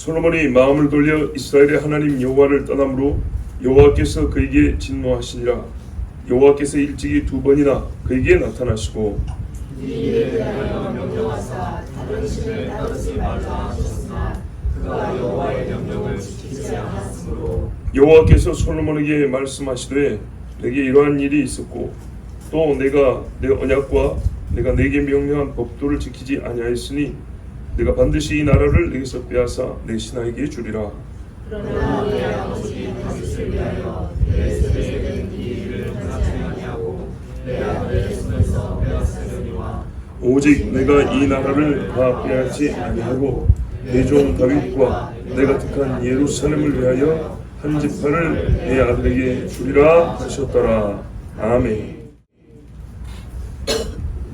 솔로몬이 마음을 돌려 이스라엘의 하나님 여호와를 떠남으로 여호와께서 그에게 진노하시니라. 여호와께서 일찍이 2번이나 그에게 나타나시고 네 일에 대하여 명령하사 다른 신을 따르지 말라 하셨으나 그가 여호와의 명령을 지키지 않았으므로 여호와께서 솔로몬에게 말씀하시되 내게 이러한 일이 있었고 또 내가 내 언약과 내가 내게 명령한 법도를 지키지 아니하였으니 내가 반드시 이 나라를 내게서 빼앗아 내 신하에게 주리라. 그러나 내 아버지 다윗을 위하여 내 세대에 된 이 일을 행하지 아니하고 내 아들의 손에서 빼앗으려니와 오직 내가 이 나라를 다 빼앗지 아니하고 내 종 다윗과 내가 택한 예루살렘을 위하여 한 지파를 내 아들에게 주리라 하셨더라. 아멘.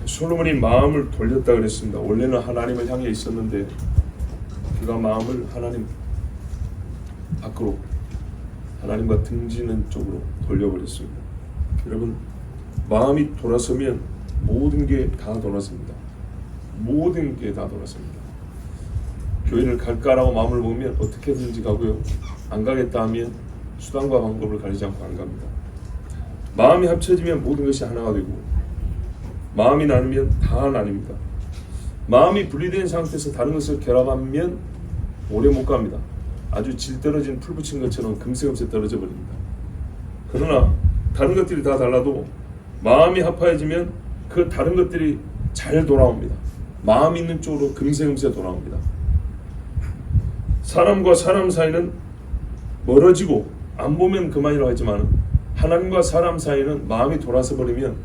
솔로몬이 마음을 돌렸다 그랬습니다. 원래는 하나님을 향해 있었는데 그가 마음을 하나님 밖으로 하나님과 등지는 쪽으로 돌려버렸습니다. 여러분, 마음이 돌아서면 모든 게 다 돌아섭니다. 모든 게 다 돌아섭니다. 교회를 갈까라고 마음을 먹으면 어떻게든지 가고요. 안 가겠다 하면 수단과 방법을 가리지 않고 안 갑니다. 마음이 합쳐지면 모든 것이 하나가 되고 마음이 나누면 다 나뉩니다. 마음이 분리된 상태에서 다른 것을 결합하면 오래 못 갑니다. 아주 질 떨어진 풀 붙인 것처럼 금세금세 떨어져 버립니다. 그러나 다른 것들이 다 달라도 마음이 합하여지면 그 다른 것들이 잘 돌아옵니다. 마음 있는 쪽으로 금세금세 돌아옵니다. 사람과 사람 사이는 멀어지고 안 보면 그만이라고 하지만 하나님과 사람 사이는 마음이 돌아서 버리면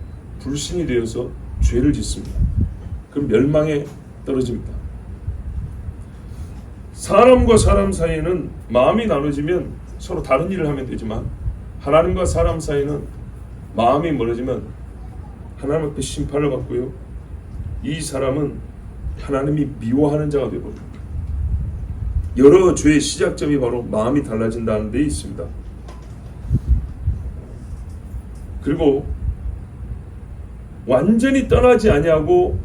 불신이 되어서 죄를 짓습니다. 그럼 멸망에 떨어집니다. 사람과 사람 사이에는 마음이 나눠지면 서로 다른 일을 하면 되지만 하나님과 사람 사이는 마음이 멀어지면 하나님 앞에 심판을 받고요. 이 사람은 하나님이 미워하는 자가 되어버립니다. 여러 죄의 시작점이 바로 마음이 달라진다는 데 있습니다. 그리고 완전히 떠나지 아니하고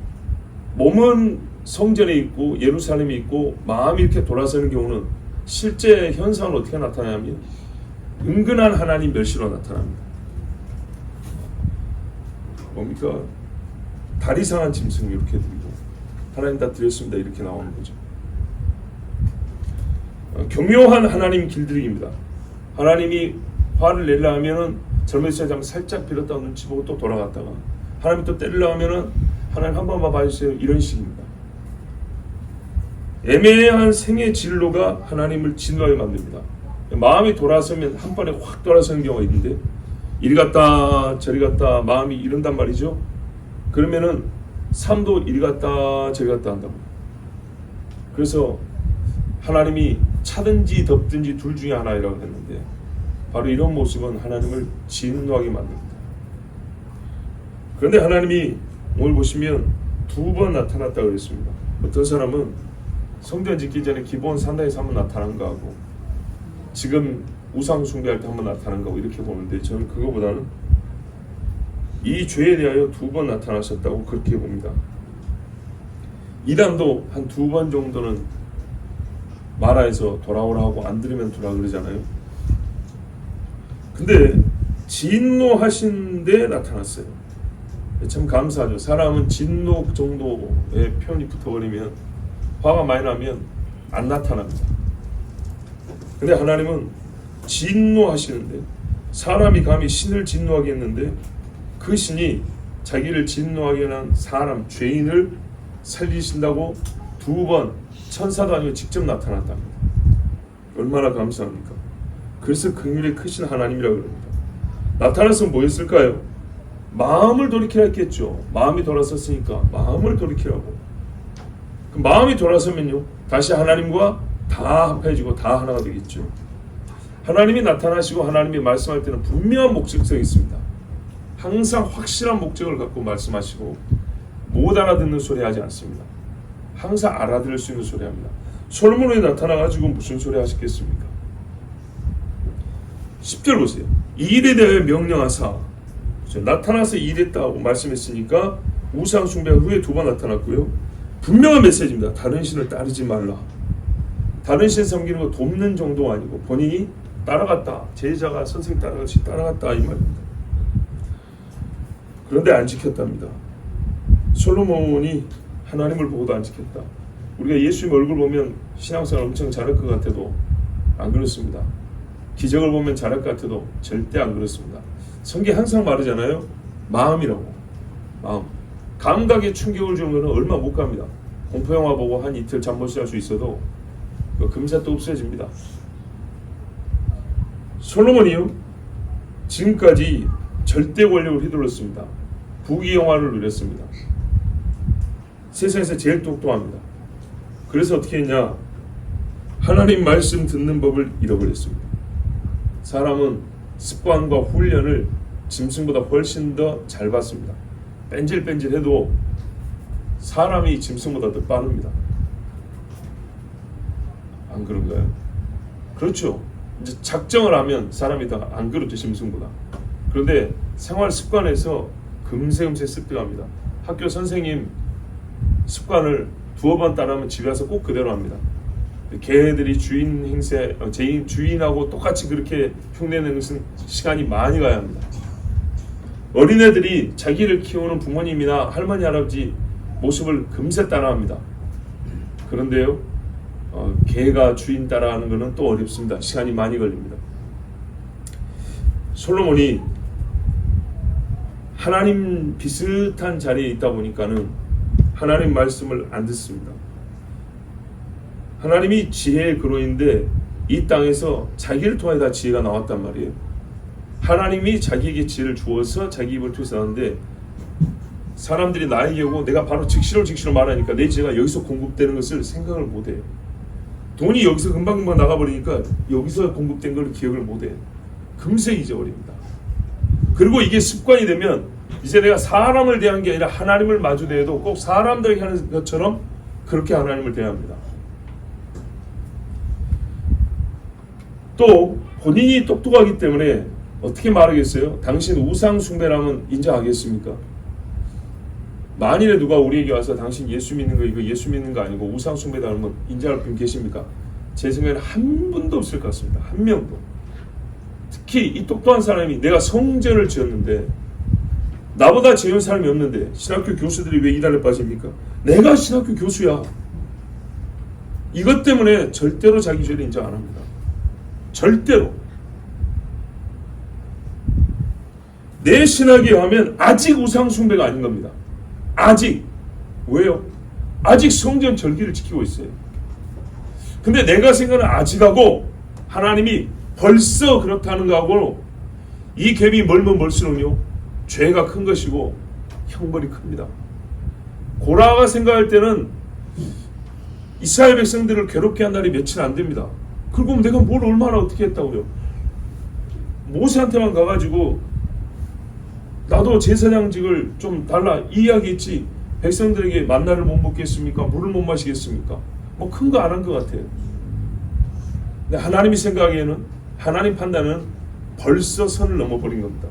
몸은 성전에 있고 예루살렘에 있고 마음이 이렇게 돌아서는 경우는 실제 현상은 어떻게 나타나냐면 은근한 하나님 멸시로 나타납니다. 뭡니까? 다리 상한 짐승 이렇게 드리고 하나님 다 드렸습니다 이렇게 나오는 거죠. 교묘한 하나님 길들이기입니다. 하나님이 화를 내려 하면은 젊은이처럼 잠깐 살짝 빌었다가 눈치 보고 또 돌아갔다가 하나님이 또 때리려 하면은 하나님 한 번만 봐주세요 이런 식입니다. 애매한 생의 진로가 하나님을 진노하게 만듭니다. 마음이 돌아서면 한 번에 확 돌아서는 경우가 있는데 이리 갔다 저리 갔다 마음이 이런단 말이죠. 그러면은 삶도 이리 갔다 저리 갔다 한다고. 그래서 하나님이 차든지 덥든지 둘 중에 하나이라고 했는데 바로 이런 모습은 하나님을 진노하게 만듭니다. 그런데 하나님이 오늘 보시면 2번 나타났다고 그랬습니다. 어떤 사람은 성전 짓기 전에 기본 산당에서 한번 나타난 거하고 지금 우상 숭배할 때 한번 나타난 거하고 이렇게 보는데 저는 그거보다는 이 죄에 대하여 2번 나타나셨다고 그렇게 봅니다. 이단도 한 2번 정도는 마라에서 돌아오라 하고 안 들으면 돌아오라 그러잖아요. 근데 진노하신 데 나타났어요. 참 감사하죠. 사람은 진노 정도의 표현이 붙어버리면 화가 많이 나면 안 나타납니다. 근데 하나님은 진노하시는데 사람이 감히 신을 진노하게 했는데 그 신이 자기를 진노하게 한 사람, 죄인을 살리신다고 2번 천사도 아니고 직접 나타났답니다. 얼마나 감사합니까? 그래서 긍휼이 크신 하나님이라고 그럽니다. 나타나서 뭐 했을까요? 마음을 돌이키라 했겠죠. 마음이 돌아섰으니까 마음을 돌이키라고. 그 마음이 돌아서면요 다시 하나님과 다 합해지고 다 하나가 되겠죠. 하나님이 나타나시고 하나님이 말씀할 때는 분명한 목적성이 있습니다. 항상 확실한 목적을 갖고 말씀하시고 못 알아듣는 소리 하지 않습니다. 항상 알아들을 수 있는 소리 합니다. 솔로몬이 나타나가지고 무슨 소리 하셨겠습니까? 10절 보세요. 이 일에 대하여 명령하사 나타나서 일했다고 말씀했으니까 우상 숭배 후에 2번 나타났고요. 분명한 메시지입니다. 다른 신을 따르지 말라. 다른 신 섬기는 거 돕는 정도가 아니고 본인이 따라갔다. 제자가 선생님 따라갔이 따라갔다 이 말입니다. 그런데 안 지켰답니다. 솔로몬이 하나님을 보고도 안 지켰다. 우리가 예수님 얼굴 보면 신앙생활 엄청 잘할 것 같아도 안 그렇습니다. 기적을 보면 잘할 것 같아도 절대 안 그렇습니다. 성경 항상 말하잖아요. 마음이라고. 마음. 감각에 충격을 주는 것은 얼마 못 갑니다. 공포영화 보고 한 이틀 잠 못 잘 수 있어도 금세 또 없어집니다. 솔로몬이요 지금까지 절대 권력을 휘둘렀습니다. 부귀영화를 누렸습니다. 세상에서 제일 똑똑합니다. 그래서 어떻게 했냐? 하나님 말씀 듣는 법을 잃어버렸습니다. 사람은 습관과 훈련을 짐승보다 훨씬 더 잘 받습니다. 뺀질뺀질해도 사람이 짐승보다 더 빠릅니다. 안 그런가요? 그렇죠. 이제 작정을 하면 사람이 더 안 그렇죠, 짐승보다. 그런데 생활 습관에서 금세 습득합니다. 학교 선생님 습관을 두어 번 따라하면 집에 와서 꼭 그대로 합니다. 걔네들이 주인 행세, 주인하고 똑같이 그렇게 흉내내는 것은 시간이 많이 가야 합니다. 어린애들이 자기를 키우는 부모님이나 할머니, 할아버지 모습을 금세 따라합니다. 그런데요, 개가 주인 따라하는 것은 또 어렵습니다. 시간이 많이 걸립니다. 솔로몬이 하나님 비슷한 자리에 있다 보니까는 하나님 말씀을 안 듣습니다. 하나님이 지혜의 근원인데 이 땅에서 자기를 통해 다 지혜가 나왔단 말이에요. 하나님이 자기에게 지혜를 주어서 자기 입을 통해서 나왔는데 사람들이 나에게 오고 내가 바로 즉시로 말하니까 내 지혜가 여기서 공급되는 것을 생각을 못해요. 돈이 여기서 금방 나가버리니까 여기서 공급된 걸 기억을 못해요. 금세 잊어버립니다. 그리고 이게 습관이 되면 이제 내가 사람을 대한 게 아니라 하나님을 마주 대해도 꼭 사람들에게 하는 것처럼 그렇게 하나님을 대합니다. 또 본인이 똑똑하기 때문에 어떻게 말하겠어요? 당신 우상 숭배라면 인정하겠습니까? 만일에 누가 우리에게 와서 당신 예수 믿는 거 이거 예수 믿는 거 아니고 우상 숭배다 하면 인정할 분 계십니까? 제 생각에는 한 분도 없을 것 같습니다. 한 명도. 특히 이 똑똑한 사람이 내가 성전을 지었는데 나보다 지은 사람이 없는데 신학교 교수들이 왜 이단에 빠집니까? 내가 신학교 교수야. 이것 때문에 절대로 자기 죄를 인정 안 합니다. 절대로. 내 신학에 의하면 아직 우상 숭배가 아닌 겁니다. 아직. 왜요? 아직 성전 절기를 지키고 있어요. 근데 내가 생각하는 아직하고 하나님이 벌써 그렇다는 거하고 이 갭이 멀면 멀수록요 죄가 큰 것이고 형벌이 큽니다. 고라가 생각할 때는 이스라엘 백성들을 괴롭게 한 날이 며칠 안 됩니다. 그리고 내가 뭘 얼마나 어떻게 했다고요? 모세한테만 가가지고 나도 제사장직을 좀 달라 이야기했지 백성들에게 만나를 못 먹겠습니까? 물을 못 마시겠습니까? 뭐 큰 거 안 한 것 같아요. 근데 하나님이 생각하기에는 하나님 판단은 벌써 선을 넘어버린 겁니다.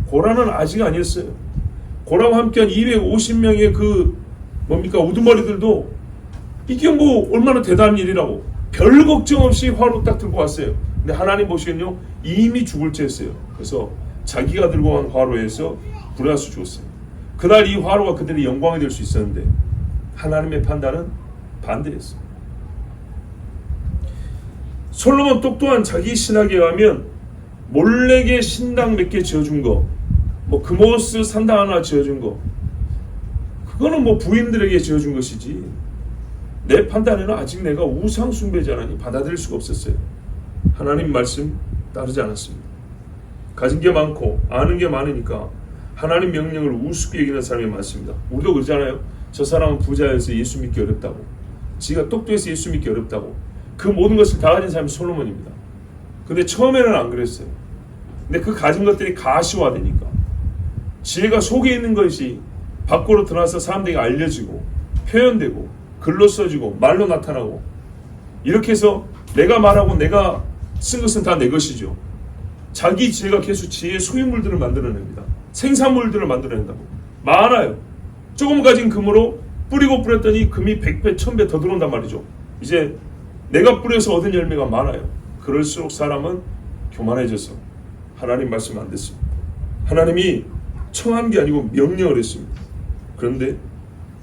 고라는 아직 아니었어요. 고라와 함께한 250명의 그 뭡니까 우두머리들도 이게 뭐 얼마나 대단한 일이라고 별 걱정 없이 화로 딱 들고 왔어요. 근데 하나님 보시면요 이미 죽을 죄였어요. 그래서 자기가 들고 온 화로에서 불화수 죽었어요. 그날 이 화로가 그들의 영광이 될 수 있었는데 하나님의 판단은 반대였어요. 솔로몬 똑똑한 자기 신학에 의하면 몰래게 신당 몇 개 지어준 거, 뭐 금오스 산당 하나 지어준 거, 그거는 뭐 부인들에게 지어준 것이지 내 판단에는 아직 내가 우상 숭배자라니 받아들일 수가 없었어요. 하나님 말씀 따르지 않았습니다. 가진 게 많고 아는 게 많으니까 하나님 명령을 우습게 여기는 사람이 많습니다. 우리도 그러잖아요. 저 사람은 부자여서 예수 믿기 어렵다고, 지가 똑똑해서 예수 믿기 어렵다고. 그 모든 것을 다 가진 사람이 솔로몬입니다. 근데 처음에는 안 그랬어요. 근데 그 가진 것들이 가시화되니까 지혜가 속에 있는 것이 밖으로 드러나서 사람들에게 알려지고 표현되고 글로 써지고 말로 나타나고 이렇게 해서 내가 말하고 내가 쓴 것은 다 내 것이죠. 자기 지혜가 계속 지혜의 소유물들을 만들어냅니다. 생산물들을 만들어낸다고. 많아요. 조금 가진 금으로 뿌리고 뿌렸더니 금이 100배, 1000배 더 들어온단 말이죠. 이제 내가 뿌려서 얻은 열매가 많아요. 그럴수록 사람은 교만해져서 하나님 말씀 안 듣습니다. 하나님이 청한 게 아니고 명령을 했습니다. 그런데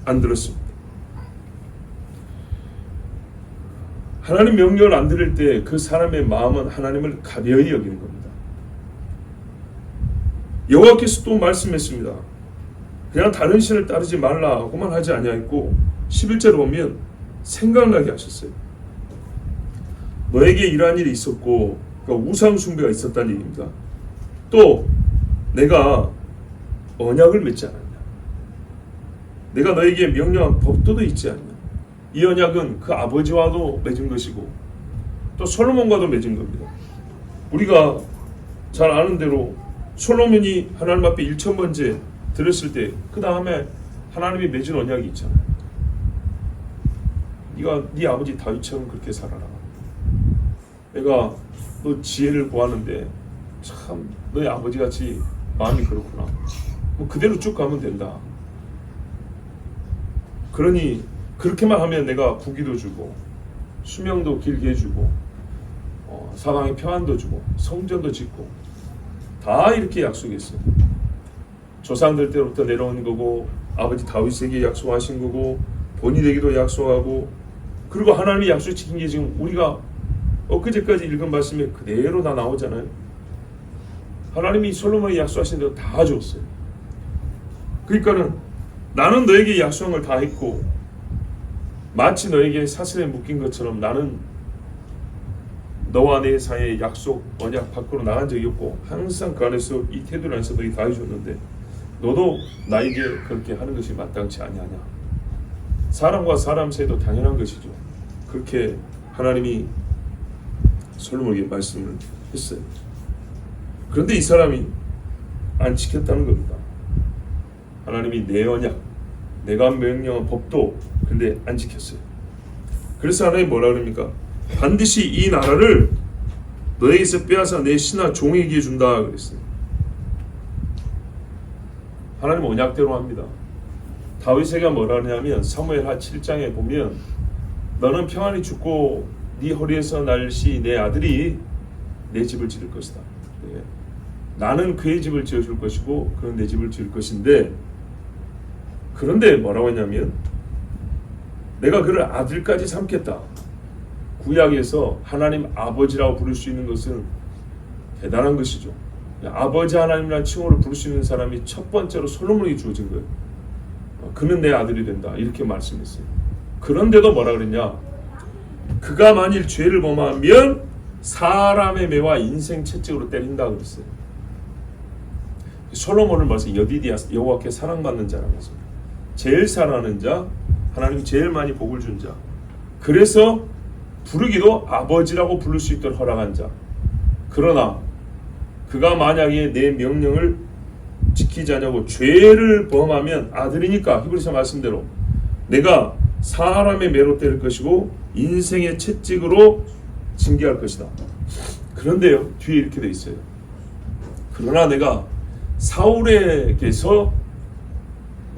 안 들었습니다. 하나님 명령을 안 들을 때 그 사람의 마음은 하나님을 가벼이 여기는 겁니다. 여호와께서 또 말씀했습니다. 그냥 다른 신을 따르지 말라고만 하지 아니하였고 11절에 보면 생각나게 하셨어요. 너에게 이러한 일이 있었고 그러니까 우상 숭배가 있었다는 얘기입니다. 또 내가 언약을 맺지 않았냐. 내가 너에게 명령한 법도도 있지 않냐. 이 언약은 그 아버지와도 맺은 것이고 또 솔로몬과도 맺은 겁니다. 우리가 잘 아는 대로 솔로몬이 하나님 앞에 1000번째 들었을 때 그 다음에 하나님이 맺은 언약이 있잖아요. 네가 네 아버지 다윗처럼 그렇게 살아라. 내가 너 지혜를 구하는데 참 너희 아버지같이 마음이 그렇구나. 뭐 그대로 쭉 가면 된다. 그러니 그렇게만 하면 내가 부귀도 주고 수명도 길게 해주고 사방에 평안도 주고 성전도 짓고 다 이렇게 약속했어요. 조상들 때부터 내려온 거고 아버지 다윗에게 약속하신 거고 본인에게도 약속하고 그리고 하나님이 약속 지킨 게 지금 우리가 엊그제까지 읽은 말씀에 그대로 다 나오잖아요. 하나님이 솔로몬이 약속하신 대로 다 줬어요. 그러니까는 나는 너에게 약속한 걸 다 했고 마치 너에게 사슬에 묶인 것처럼 나는 너와 내 사이의 약속 언약 밖으로 나간 적이 없고 항상 그 안에서 이 태도를 안에서 너희 다 해줬는데 너도 나에게 그렇게 하는 것이 마땅치 아니하냐. 사람과 사람 사이도 당연한 것이죠. 그렇게 하나님이 솔로몬에게 말씀을 했어요. 그런데 이 사람이 안 지켰다는 겁니다. 하나님이 내 언약, 내가 명령한 법도 근데 안 지켰어요. 그래서 하나님이 뭐라 그럽니까? 반드시 이 나라를 너에게서 빼앗아 내 신하 종에게 준다 그랬어요. 하나님 언약대로 합니다. 다윗에게 뭐라 하냐면 사무엘하 7장에 보면 너는 평안히 죽고 네 허리에서 날 시 내 아들이 내 집을 지을 것이다. 예. 나는 그의 집을 지어줄 것이고 그는 내 집을 지을 것인데 그런데 뭐라고 했냐면 내가 그를 아들까지 삼겠다. 구약에서 하나님 아버지라고 부를 수 있는 것은 대단한 것이죠. 아버지 하나님이라는 칭호를 부를 수 있는 사람이 첫 번째로 솔로몬에게 주어진 거예요. 그는 내 아들이 된다 이렇게 말씀했어요. 그런데도 뭐라 그랬냐, 그가 만일 죄를 범하면 사람의 매와 인생 채찍으로 때린다 그랬어요. 솔로몬을 벌써 여디디아 여호와께 사랑받는 자라면서 제일 사랑하는 자, 하나님이 제일 많이 복을 준 자, 그래서 부르기도 아버지라고 부를 수 있도록 허락한 자. 그러나 그가 만약에 내 명령을 지키지 않냐고 죄를 범하면 아들이니까 히브리서 말씀대로 내가 사람의 매로 때릴 것이고 인생의 채찍으로 징계할 것이다. 그런데요, 뒤에 이렇게 돼 있어요. 그러나 내가 사울에게서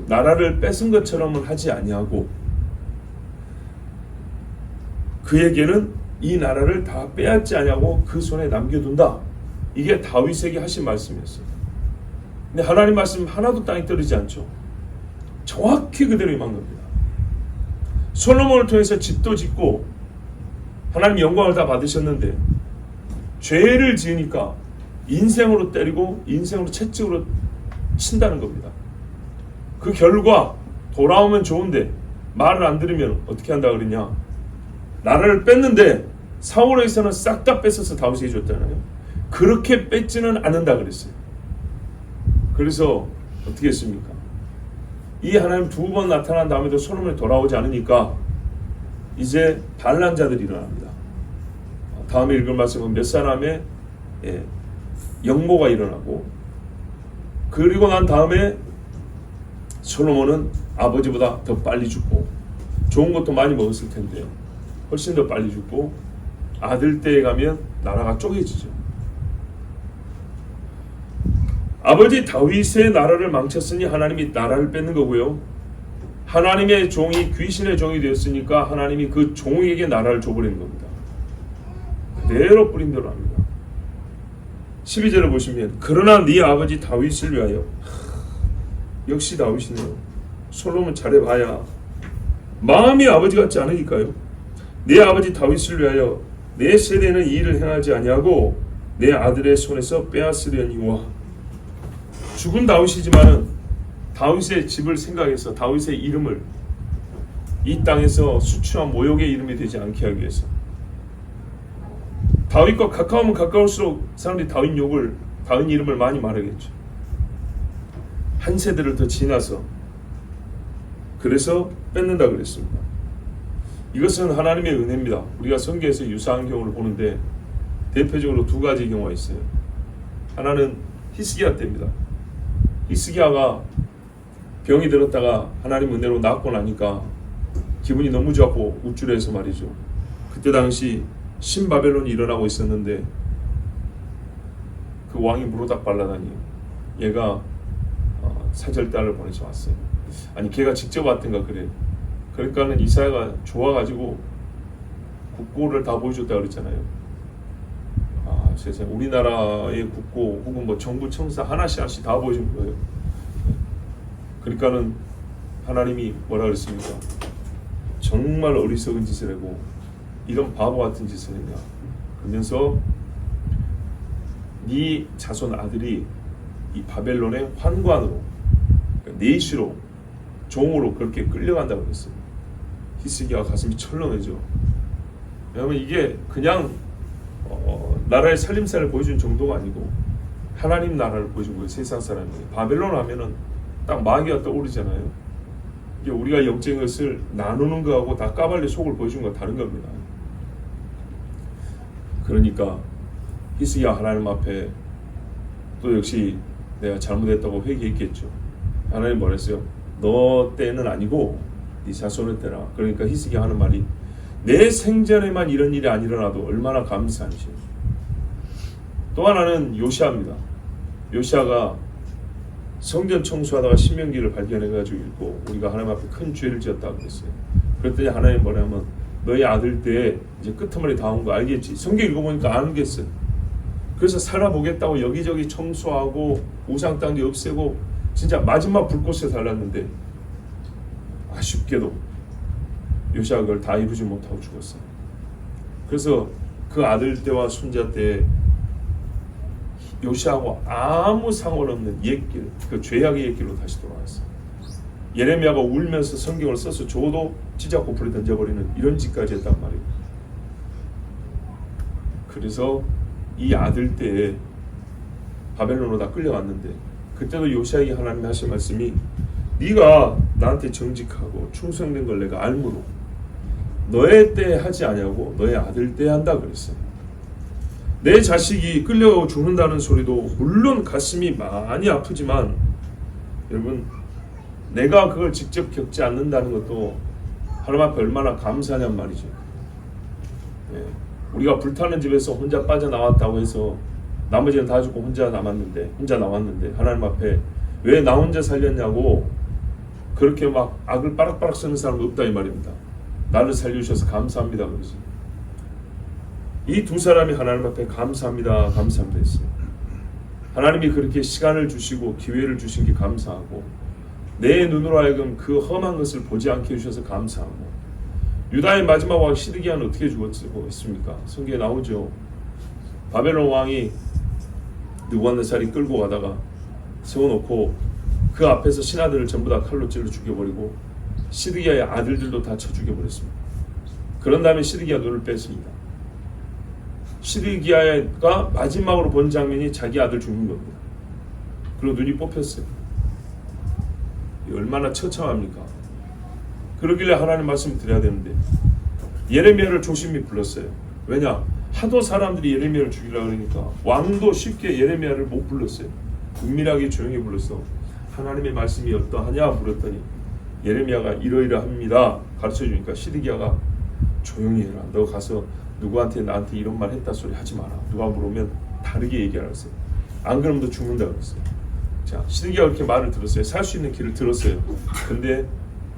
나라를 뺏은 것처럼은 하지 아니하고 그에게는 이 나라를 다 빼앗지 아니하고 그 손에 남겨둔다. 이게 다윗에게 하신 말씀이었어요. 근데 하나님 말씀 하나도 땅에 떨어지지 않죠. 정확히 그대로 임한 겁니다. 솔로몬을 통해서 집도 짓고 하나님 영광을 다 받으셨는데 죄를 지으니까 인생으로 때리고 인생으로 채찍으로 친다는 겁니다. 그 결과 돌아오면 좋은데 말을 안 들으면 어떻게 한다 그러냐, 나라를 뺐는데 사울에게서는 싹 다 뺏어서 다윗에게 줬잖아요. 그렇게 뺏지는 않는다 그랬어요. 그래서 어떻게 했습니까? 이 하나님 두 번 나타난 다음에도 솔로몬이 돌아오지 않으니까 이제 반란자들이 일어납니다. 다음에 읽을 말씀은 몇 사람의 영모가 일어나고, 그리고 난 다음에 솔로몬은 아버지보다 더 빨리 죽고 좋은 것도 많이 먹었을 텐데 훨씬 더 빨리 죽고 아들 때에 가면 나라가 쪼개지죠. 아버지 다윗의 나라를 망쳤으니 하나님이 나라를 뺏는 거고요. 하나님의 종이 귀신의 종이 되었으니까 하나님이 그 종에게 나라를 줘버리는 겁니다. 그대로 뿌린 대로 합니다. 12절을 보시면 그러나 네 아버지 다윗을 위하여 역시 다윗이네요. 솔로몬 잘해봐야 마음이 아버지 같지 않으니까요. 내 아버지 다윗을 위하여 내 세대는 이 일을 행하지 아니하고 내 아들의 손에서 빼앗으려니와. 죽은 다윗이지만은 다윗의 집을 생각해서 다윗의 이름을 이 땅에서 수치와 모욕의 이름이 되지 않게 하기 위해서 다윗과 가까우면 가까울수록 사람들이 다윗 이름을 많이 말하겠죠. 한 세대를 더 지나서 그래서 뺏는다 그랬습니다. 이것은 하나님의 은혜입니다. 우리가 성경에서 유사한 경우를 보는데 대표적으로 두 가지 경우가 있어요. 하나는 히스기야 때입니다. 히스기야가 병이 들었다가 하나님 은혜로 낫고 나니까 기분이 너무 좋았고 우쭐해서 말이죠. 그때 당시 신바벨론이 일어나고 있었는데 그 왕이 무로닥 발라다니 얘가 사절단을 보내서 왔어요. 아니 걔가 직접 왔던가 그래. 그러니까는 이사야가 좋아가지고 국고를 다 보여줬다 그랬잖아요. 세상에 우리나라의 국고 혹은 뭐 정부 청사 하나씩 다 보여준 거예요. 그러니까는 하나님이 뭐라 그랬습니까? 정말 어리석은 짓을 하고 이런 바보 같은 짓을 했냐. 그러면서 네 자손 아들이 이 바벨론의 환관으로 내시로 종으로 그렇게 끌려간다고 그랬어요. 히스기야가 가슴이 철렁해져. 왜냐하면 이게 그냥 나라의 살림살을 보여준 정도가 아니고 하나님 나라를 보여준 거예요. 세상 사람이. 바벨론 하면은 딱 마귀가 떠오르잖아요. 이게 우리가 영적인 것을 나누는 거하고 다 까발려 속을 보여준 건 다른 겁니다. 그러니까 히스기야 하나님 앞에 또 역시 내가 잘못했다고 회개했겠죠. 하나님 뭐랬어요? 너 때는 아니고 네 자손의 때라. 그러니까 히스기야 하는 말이 내 생전에만 이런 일이 안 일어나도 얼마나 감사한지. 또 하나는 요시아입니다. 요시아가 성전 청소하다가 신명기를 발견해가지고 읽고 우리가 하나님 앞에 큰 죄를 지었다고 그랬어요. 그랬더니 하나님 뭐냐면 너희 아들 때 이제 끄트머리 다 온 거 알겠지? 성경 읽어보니까 알겠어요. 그래서 살아보겠다고 여기저기 청소하고 우상땅지 없애고 진짜 마지막 불꽃에 살았는데 아쉽게도 요시아가 그걸 다 이루지 못하고 죽었어요. 그래서 그 아들 때와 손자 때 요시아하고 아무 상관없는 옛길, 그 죄악의 옛길로 다시 돌아왔어요. 예레미야가 울면서 성경을 써서 줘도 찢었고 불에 던져버리는 이런 짓까지 했단 말이에요. 그래서 이 아들 때에 바벨론으로 다 끌려왔는데 그때도 요시아에게 하나님이 하신 말씀이 네가 나한테 정직하고 충성된 걸 내가 알므로 너의 때 하지 아니하고 너의 아들 때 한다 그랬어요. 내 자식이 끌려 죽는다는 소리도 물론 가슴이 많이 아프지만 여러분 내가 그걸 직접 겪지 않는다는 것도 하나님 앞에 얼마나 감사하냔 말이죠. 우리가 불타는 집에서 혼자 빠져나왔다고 해서 나머지는 다 죽고 혼자 나왔는데 하나님 앞에 왜 나 혼자 살렸냐고 그렇게 막 악을 빠락빠락 쓰는 사람 없다 이 말입니다. 나를 살려주셔서 감사합니다 그러지. 이 두 사람이 하나님 앞에 감사합니다 했어요. 하나님이 그렇게 시간을 주시고 기회를 주신 게 감사하고 내 눈으로 하여금 그 험한 것을 보지 않게 해주셔서 감사하고 유다의 마지막 왕 시드기야는 어떻게 죽었습니까? 성경에 나오죠. 바벨론 왕이 느부갓네살이 끌고 가다가 세워놓고 그 앞에서 신하들을 전부 다 칼로 찔러 죽여버리고 시드기야의 아들들도 다 쳐 죽여버렸습니다. 그런 다음에 시드기야 눈을 뺐습니다. 시드기야가 마지막으로 본 장면이 자기 아들 죽는 겁니다. 그리고 눈이 뽑혔어요. 얼마나 처참합니까? 그러길래 하나님 말씀 드려야 되는데 예레미야를 조심히 불렀어요. 왜냐? 하도 사람들이 예레미야를 죽이려고 그러니까 왕도 쉽게 예레미야를 못 불렀어요. 은밀하게 조용히 불렀어. 하나님의 말씀이 어떠하냐 물었더니 예레미야가 이러이러합니다 가르쳐주니까 시드기야가 조용히 해라. 너 가서 누구한테 나한테 이런 말 했다 소리 하지 마라. 누가 물으면 다르게 얘기하라 했어요. 안 그러면 너 죽는다 그랬어요. 자, 시드기야가 그렇게 말을 들었어요. 살 수 있는 길을 들었어요. 근데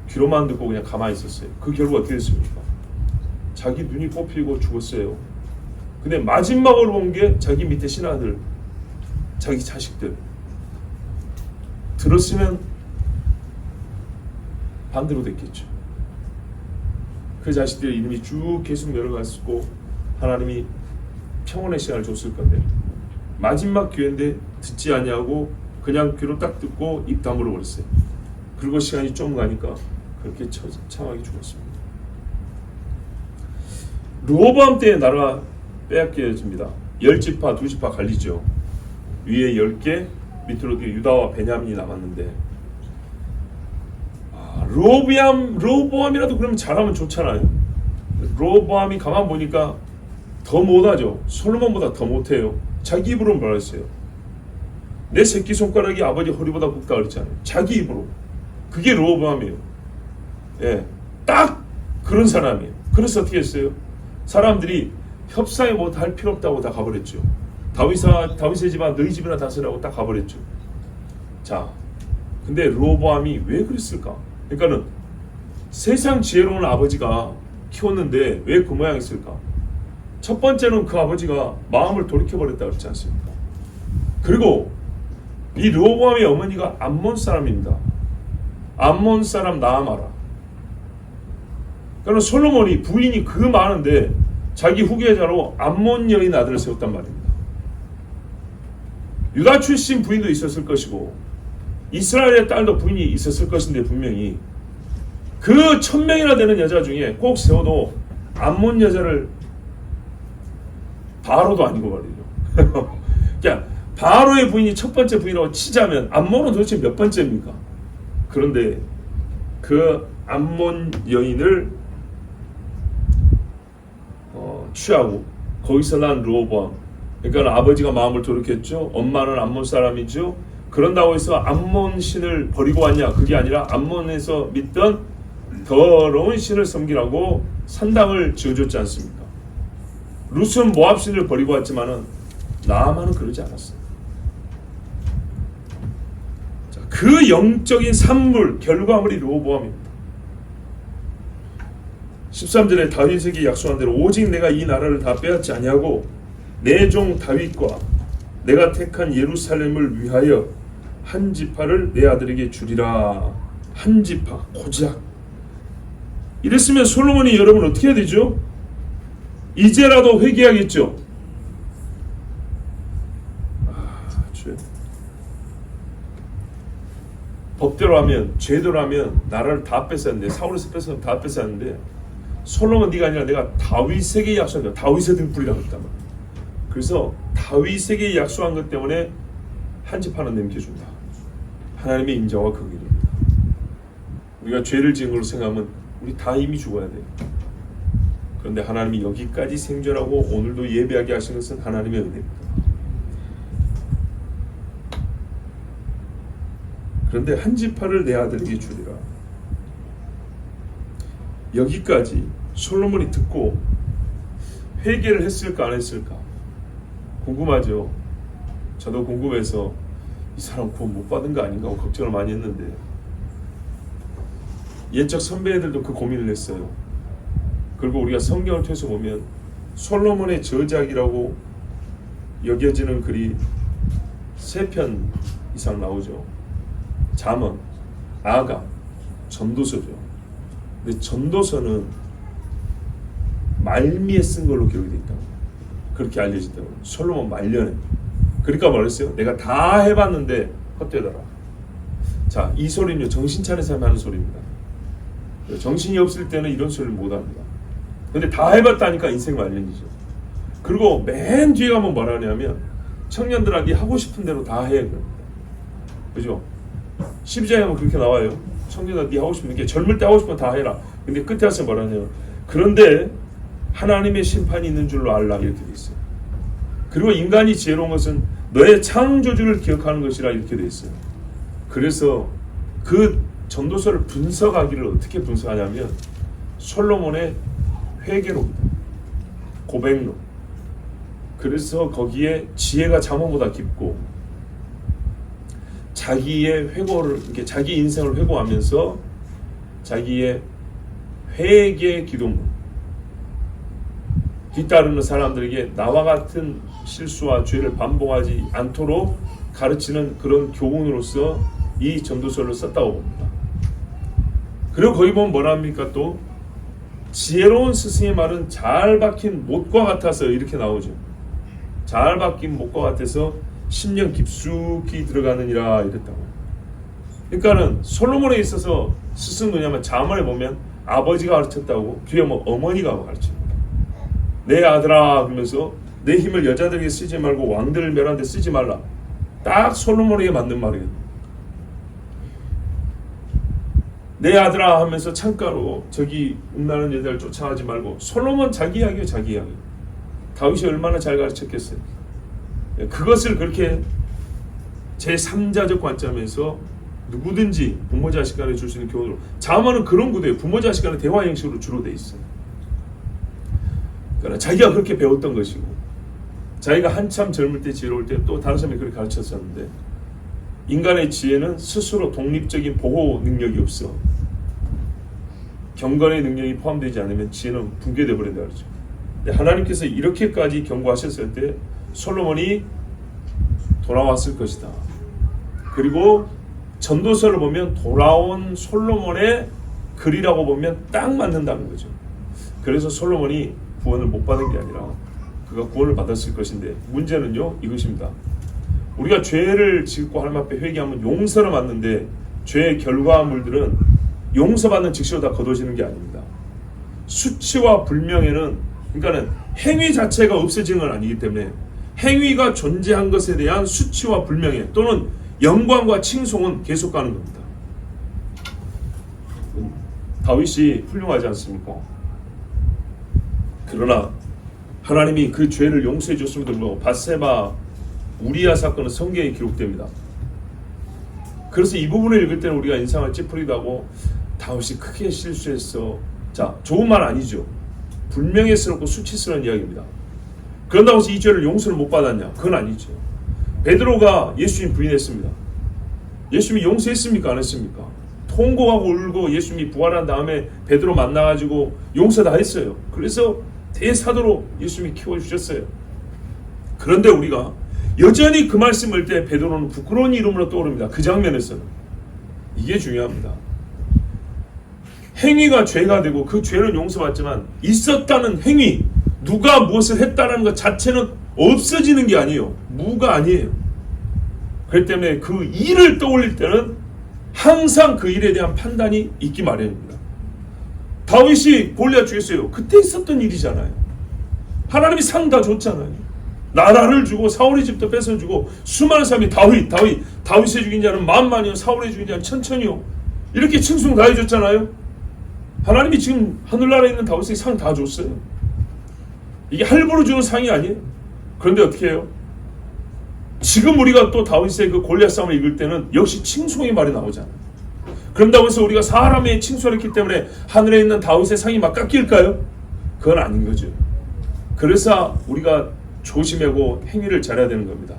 귀로만 듣고 그냥 가만히 있었어요. 그 결과 어떻게 됐습니까? 자기 눈이 뽑히고 죽었어요. 근데 마지막으로 본 게 자기 밑에 신하들, 자기 자식들. 들었으면 반대로 됐겠죠. 그 자식들의 이름이 쭉 계속 내려갔고 하나님이 평온의 시간을 줬을 건데 마지막 기회인데 듣지 아니하고 그냥 귀로 딱 듣고 입 다물어 버렸어요. 그리고 시간이 좀 가니까 그렇게 참하게 죽었습니다. 르호보암 때 나라가 빼앗겨집니다. 10지파, 2지파 갈리죠. 위에 10개, 밑으로 유다와 베냐민이 남았는데 르호보암이라도 그러면 잘하면 좋잖아요. 르호보암이 가만 보니까 더 못하죠. 솔로몬보다 더 못해요. 자기 입으로 말했어요. 내 새끼손가락이 아버지 허리보다 굵다 그랬잖아요. 자기 입으로. 그게 르호보암이에요. 예, 딱 그런 사람이에요. 그래서 어떻게 했어요? 사람들이 협상에 뭐 할 필요 없다고 다 가버렸죠. 다윗의 집안 너희 집이나 다스라고 딱 가버렸죠. 자, 근데 르호보암이 왜 그랬을까? 그러니까는 세상 지혜로운 아버지가 키웠는데 왜 그 모양이었을까? 첫 번째는 그 아버지가 마음을 돌이켜버렸다 그랬지 않습니까? 그리고 이 르호보암의 어머니가 암몬 사람입니다. 암몬 사람 나아마라. 그러니까 솔로몬이 부인이 그 많은데 자기 후계자로 암몬 여인 아들을 세웠단 말입니다. 유다 출신 부인도 있었을 것이고 이스라엘의 딸도 부인이 있었을 것인데 분명히 그 1000명이나 되는 여자 중에 꼭 세워도 암몬 여자를 바로도 아니고 말이죠. 그러니까 바로의 부인이 첫 번째 부인이라고 치자면 암몬은 도대체 몇 번째입니까? 그런데 그 암몬 여인을 취하고 거기서 난 르호보암, 그러니까 아버지가 마음을 돌이켰죠. 엄마는 암몬 사람이죠. 그런다고 해서 암몬 신을 버리고 왔냐? 그게 아니라 암몬에서 믿던 더러운 신을 섬기라고 산당을 지어줬지 않습니까? 룻은 모압 신을 버리고 왔지만은 나아만은 그러지 않았어요. 자, 그 영적인 산물 결과물이 르호보암입니다. 13절에 다윗에게 약속한 대로 오직 내가 이 나라를 다 빼앗지 아니하고 내 종 다윗과 내가 택한 예루살렘을 위하여 한 지파를 내 아들에게 주리라. 한 지파, 고작. 이랬으면 솔로몬이 여러분 어떻게 해야 되죠? 이제라도 회개하겠죠. 죄. 법대로 하면, 죄대로 하면 나라를 다 뺏었는데, 사울에서 뺏었는데 다 뺏었는데 솔로몬 네가 아니라 내가 다윗에게 약속한 거, 다윗의 등불이라고 했단 말이야. 그래서 다윗에게 약속한 것 때문에 한 지파는 남겨준다. 하나님의 인자와 그 길입니다. 우리가 죄를 지은 걸로 생각하면 우리 다 이미 죽어야 돼요. 그런데 하나님이 여기까지 생존하고 오늘도 예배하게 하신 것은 하나님의 은혜입니다. 그런데 한 지파를 내 아들에게 주리라. 여기까지 솔로몬이 듣고 회개를 했을까 안 했을까 궁금하죠. 저도 궁금해서 이 사람 구원 못 받은 거 아닌가 하고 걱정을 많이 했는데 옛적 선배들도 그 고민을 했어요. 그리고 우리가 성경을 통해서 보면 솔로몬의 저작이라고 여겨지는 글이 3편 이상 나오죠. 잠언, 아가, 전도서죠. 근데 전도서는 말미에 쓴 걸로 기록이 되어 있다고, 그렇게 알려진다고. 솔로몬 말년에. 그러니까 말했어요. 내가 다 해봤는데 헛되더라. 자, 이 소리는요 정신 차린 사람이 하는 소리입니다. 정신이 없을 때는 이런 소리를 못합니다. 근데 다 해봤다니까 인생 말년이죠. 그리고 맨 뒤에 가면 뭐라 하냐면 청년들아 네 하고 싶은 대로 다 해. 그죠? 12장에 보면 그렇게 나와요. 청년들아 네 하고 싶은 게 젊을 때 하고 싶은 거 다 해라. 근데 끝에 와서 뭐라 하냐면 그런데 하나님의 심판이 있는 줄로 알라, 이렇게 돼 있어요. 그리고 인간이 지혜로운 것은 너의 창조주를 기억하는 것이라, 이렇게 돼 있어요. 그래서 그 전도서를 분석하기를 어떻게 분석하냐면 솔로몬의 회개로입니다. 고백로. 그래서 거기에 지혜가 잠언보다 깊고 자기의 회고를, 이렇게 자기 인생을 회고하면서 자기의 회개 기도문, 뒤따르는 사람들에게 나와 같은 실수와 죄를 반복하지 않도록 가르치는 그런 교훈으로서 이 전도서를 썼다고 봅니다. 그리고 거기 보면 뭐라 합니까? 또 지혜로운 스승의 말은 잘 박힌 못과 같아서 이렇게 나오죠. 잘 박힌 못과 같아서 심령 깊숙이 들어가느니라 이랬다고. 그러니까는 솔로몬에 있어서 스승 누냐면 자문에 보면 아버지가 가르쳤다고, 뒤에 뭐 어머니가 가르칩니다. 내 아들아 그러면서 내 힘을 여자들에게 쓰지 말고 왕들을 멸하는 데 쓰지 말라. 딱 솔로몬에게 맞는 말이에요. 내 아들아 하면서 창가로 저기 음란한 여자를 쫓아가지 말고, 솔로몬 자기 이야기예요. 자기 이야기. 다윗이 얼마나 잘 가르쳤겠어요. 그것을 그렇게 제3자적 관점에서 누구든지 부모 자식 간에 줄 수 있는 교훈으로, 자문은 그런 구도예요. 부모 자식 간의 대화 형식으로 주로 돼 있어요. 그러니까 자기가 그렇게 배웠던 것이고, 자기가 한참 젊을 때 지혜로울 때 또 다른 사람이 그렇게 가르쳤었는데, 인간의 지혜는 스스로 독립적인 보호 능력이 없어. 경건의 능력이 포함되지 않으면 지혜는 붕괴되어 버린다 그러죠. 근데 하나님께서 이렇게까지 경고하셨을 때 솔로몬이 돌아왔을 것이다. 그리고 전도서를 보면 돌아온 솔로몬의 글이라고 보면 딱 맞는다는 거죠. 그래서 솔로몬이 구원을 못 받은 게 아니라 그가 구원을 받았을 것인데, 문제는요 이것입니다. 우리가 죄를 짓고 하나님 앞에 회개하면 용서를 받는데, 죄의 결과물들은 용서받는 즉시로 다 거둬지는 게 아닙니다. 수치와 불명예는, 그러니까는 행위 자체가 없어지는 건 아니기 때문에 행위가 존재한 것에 대한 수치와 불명예 또는 영광과 칭송은 계속 가는 겁니다. 다윗이 훌륭하지 않습니까? 그러나 하나님이 그 죄를 용서해 줬음에도 불구하고 밧세바 우리아 사건은 성경에 기록됩니다. 그래서 이 부분을 읽을 때는 우리가 인상을 찌푸리기도 하고, 다윗이 크게 실수했어. 자, 좋은 말 아니죠. 불명예스럽고 수치스러운 이야기입니다. 그런다고 해서 이 죄를 용서를 못 받았냐? 그건 아니죠. 베드로가 예수님 부인했습니다. 예수님이 용서했습니까? 안 했습니까? 통곡하고 울고 예수님이 부활한 다음에 베드로 만나가지고 용서 다 했어요. 그래서 대사도로 예수님이 키워주셨어요. 그런데 우리가 여전히 그 말씀을 때 베드로는 부끄러운 이름으로 떠오릅니다. 그 장면에서는. 이게 중요합니다. 행위가 죄가 되고 그 죄는 용서받지만 있었다는 행위, 누가 무엇을 했다는 것 자체는 없어지는 게 아니에요. 무가 아니에요. 그렇기 때문에 그 일을 떠올릴 때는 항상 그 일에 대한 판단이 있기 마련입니다. 다윗이 골리앗 죽였어요. 그때 있었던 일이잖아요. 하나님이 상 다 줬잖아요. 나라를 주고 사울의 집도 뺏어주고 수많은 사람이 다윗의 죽인 자는 만만이요 사울의 죽인 자는 천천히요 이렇게 칭송 다 해줬잖아요. 하나님이 지금 하늘나라에 있는 다윗에게 상 다 줬어요. 이게 할부로 주는 상이 아니에요. 그런데 어떻게 해요? 지금 우리가 또 다윗의 그 골리앗 싸움을 읽을 때는 역시 칭송의 말이 나오잖아요. 그런다고 해서 우리가 사람의 칭송을 했기 때문에 하늘에 있는 다윗의 상이 막 깎일까요? 그건 아닌 거죠. 그래서 우리가 조심하고 행위를 잘해야 되는 겁니다.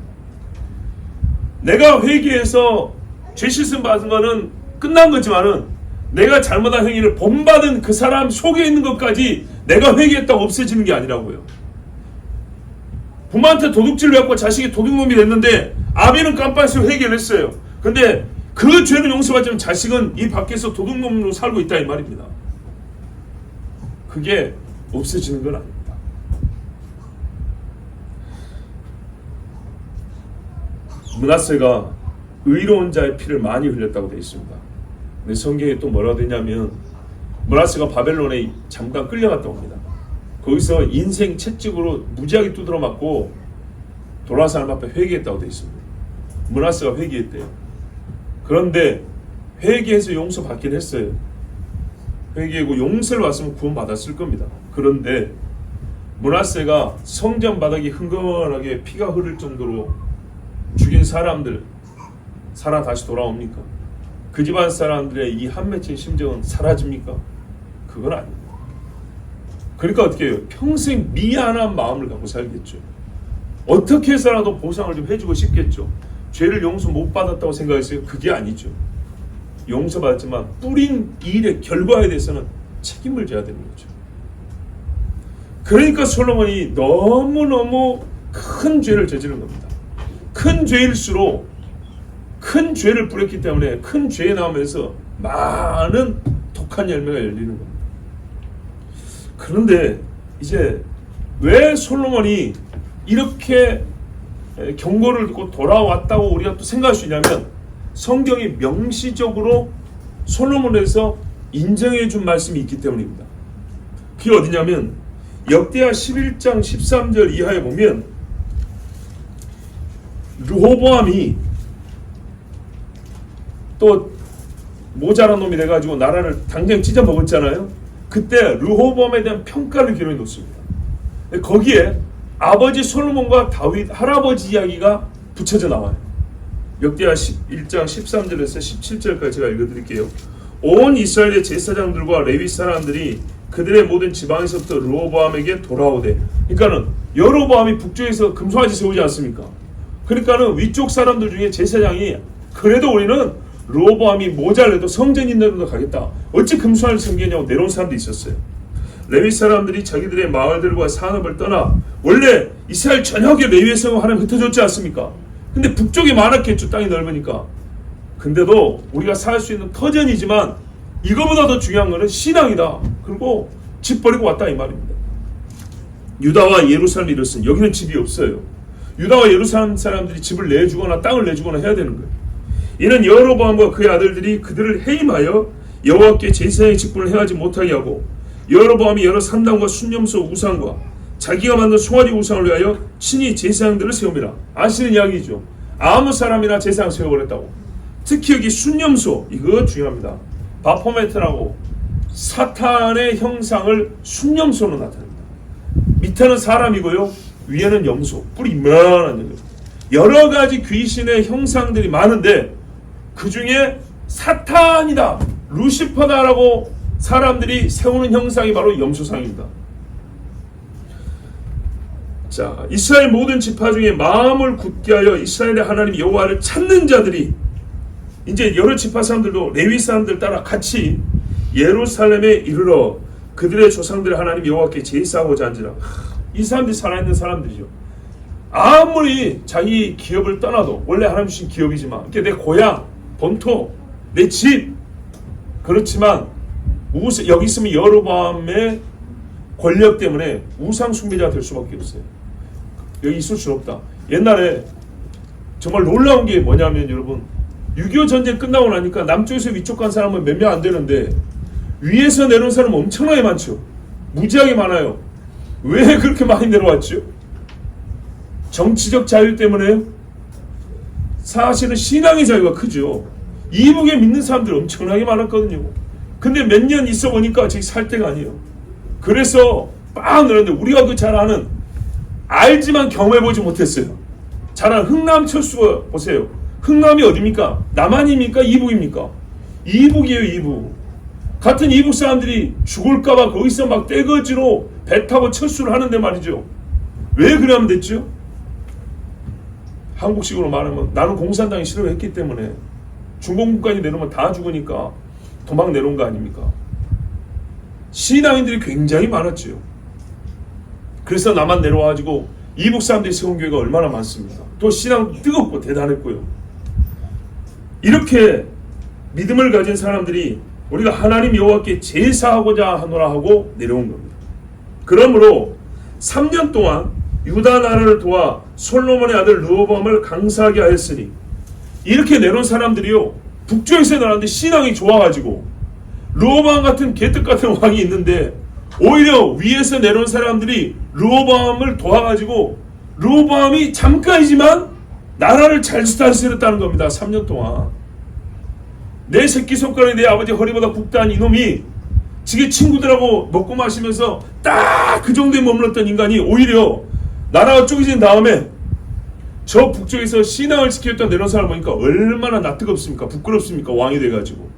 내가 회개해서 죄 씻음 받은 거는 끝난 거지만은 내가 잘못한 행위를 본받은 그 사람 속에 있는 것까지 내가 회개했다고 없어지는 게 아니라고요. 부모한테 도둑질을 해갖고 자식이 도둑놈이 됐는데 아비는 깜빡해서 회개를 했어요. 근데 그 죄는 용서받지만 자식은 이 밖에서 도둑놈으로 살고 있다 이 말입니다. 그게 없어지는 건 아닙니다. 므낫세가 의로운 자의 피를 많이 흘렸다고 되어 있습니다. 근데 성경에 또 뭐라고 되냐면 므낫세가 바벨론에 잠깐 끌려갔다고 합니다. 거기서 인생 채찍으로 무지하게 두드러 맞고 돌아와서 하나님 앞에 회개했다고 되어 있습니다. 므낫세가 회개했대요. 그런데 회개해서 용서받긴 했어요. 회개하고 용서를 받으면 구원받았을 겁니다. 그런데 므낫세가 성전 바닥이 흥건하게 피가 흐를 정도로 죽인 사람들 살아 다시 돌아옵니까? 그 집안 사람들의 이 한 맺힌 심정은 사라집니까? 그건 아닙니다. 그러니까 어떻게 해요? 평생 미안한 마음을 갖고 살겠죠. 어떻게 해서라도 보상을 좀 해주고 싶겠죠. 죄를 용서 못 받았다고 생각했어요? 그게 아니죠. 용서받지만 뿌린 일의 결과에 대해서는 책임을 져야 되는 거죠. 그러니까 솔로몬이 너무너무 큰 죄를 저지른 겁니다. 큰 죄일수록 큰 죄를 뿌렸기 때문에 큰 죄에 나오면서 많은 독한 열매가 열리는 겁니다. 그런데 이제 왜 솔로몬이 이렇게 경고를 듣고 돌아왔다고 우리가 또 생각할 수 있냐면, 성경이 명시적으로 솔로몬에서 인정해 준 말씀이 있기 때문입니다. 그게 어디냐면 역대하 11장 13절 이하에 보면 르호보암이 또 모자란 놈이 돼가지고 나라를 당장 찢어 먹었잖아요. 그때 르호보암에 대한 평가를 기록해 놓습니다. 거기에 아버지 솔로몬과 다윗 할아버지 이야기가 붙여져 나와요. 역대하 11장 13절에서 17절까지 제가 읽어드릴게요. 온 이스라엘의 제사장들과 레위 사람들이 그들의 모든 지방에서부터 르호보암에게 돌아오되, 그러니까는 여로보암이 북쪽에서 금송아지 세우지 않습니까? 그러니까는 위쪽 사람들 중에 제사장이 그래도 우리는 르호보암이 모자라도 성전 인내로 가겠다, 어찌 금송아지를 섬기냐고 내려온 사람도 있었어요. 레위 사람들이 자기들의 마을들과 산업을 떠나, 원래 이스라엘 전역에 레위의 성을 하나님 흩어졌지 않습니까? 근데 북쪽이 많았겠죠, 땅이 넓으니까. 근데도 우리가 살 수 있는 터전이지만 이거보다 더 중요한 거는 신앙이다. 그리고 집 버리고 왔다 이 말입니다. 유다와 예루살렘이 이렇습니 여기는 집이 없어요. 유다와 예루살렘 사람들이 집을 내주거나 땅을 내주거나 해야 되는 거예요. 이는 여로보암과 그의 아들들이 그들을 해임하여 여호와께 제사장의 직분을 행하지 못하게 하고, 여로보암이 여러 산당과 순념소 우상과 자기가 만든 송아지 우상을 위하여 친히 제사장들을 세웁니다. 아시는 이야기죠. 아무 사람이나 제사장 세워버렸다고. 특히 여기 순념소, 이거 중요합니다. 바포메트라고 사탄의 형상을 순념소로 나타냅니다. 밑에는 사람이고요, 위에는 염소, 뿔이 이만한 거예요. 여러 가지 귀신의 형상들이 많은데 그 중에 사탄이다, 루시퍼다라고 사람들이 세우는 형상이 바로 염소상입니다. 자, 이스라엘 모든 지파 중에 마음을 굳게 하여 이스라엘의 하나님 여호와를 찾는 자들이, 이제 여러 지파 사람들도 레위 사람들 따라 같이 예루살렘에 이르러 그들의 조상들의 하나님 여호와께 제사하고자 한지라. 이 사람들이 살아있는 사람들이죠. 아무리 자기 기업을 떠나도, 원래 하나님 주신 기업이지만, 이게 내 고향, 본토, 내 집, 그렇지만 여기 있으면 여로보암의 권력 때문에 우상 숭배자가 될 수밖에 없어요. 여기 있을 수 없다. 옛날에 정말 놀라운 게 뭐냐면, 여러분, 6.25 전쟁 끝나고 나니까 남쪽에서 위쪽 간 사람은 몇 명 안 되는데 위에서 내려온 사람은 엄청나게 많죠. 무지하게 많아요. 왜 그렇게 많이 내려왔죠? 정치적 자유 때문에요? 사실은 신앙의 자유가 크죠. 이북에 믿는 사람들 엄청나게 많았거든요. 근데 몇 년 있어 보니까 저기 살 데가 아니에요. 그래서 빵 늘었는데, 우리가 그 잘 아는, 알지만 경험해보지 못했어요. 잘 아는 흥남 철수가 보세요. 흥남이 어디입니까? 남한입니까? 이북입니까? 이북이에요, 이북. 같은 이북 사람들이 죽을까봐 거기서 막 떼거지로 배 타고 철수를 하는데 말이죠. 왜 그러면 됐죠? 한국식으로 말하면 나는 공산당이 싫어했기 때문에, 중공군까지 내려오면 다 죽으니까 도망 내려온 거 아닙니까? 신앙인들이 굉장히 많았죠. 그래서 남한 내려와가지고 이북 사람들이 세운 교회가 얼마나 많습니다. 또 신앙 뜨겁고 대단했고요. 이렇게 믿음을 가진 사람들이 우리가 하나님 여호와께 제사하고자 하노라 하고 내려온 겁니다. 그러므로 3년 동안 유다 나라를 도와 솔로몬의 아들 르호보암을 강사하게 하였으니, 이렇게 내려온 사람들이요, 북쪽에서 나왔는데 신앙이 좋아가지고, 르호보암 같은 개떡 같은 왕이 있는데 오히려 위에서 내려온 사람들이 르호보암을 도와가지고 르호보암이 잠깐이지만 나라를 잘 다스렸다는 겁니다. 3년 동안. 내 새끼손가락이 내 아버지 허리보다 굵다는 이놈이 지게 친구들하고 먹고 마시면서 딱 그 정도에 머물렀던 인간이 오히려 나라가 쪼개진 다음에 저 북쪽에서 신앙을 지켰던 내려온 사람을 보니까 얼마나 낯뜨겁습니까? 부끄럽습니까? 왕이 돼가지고.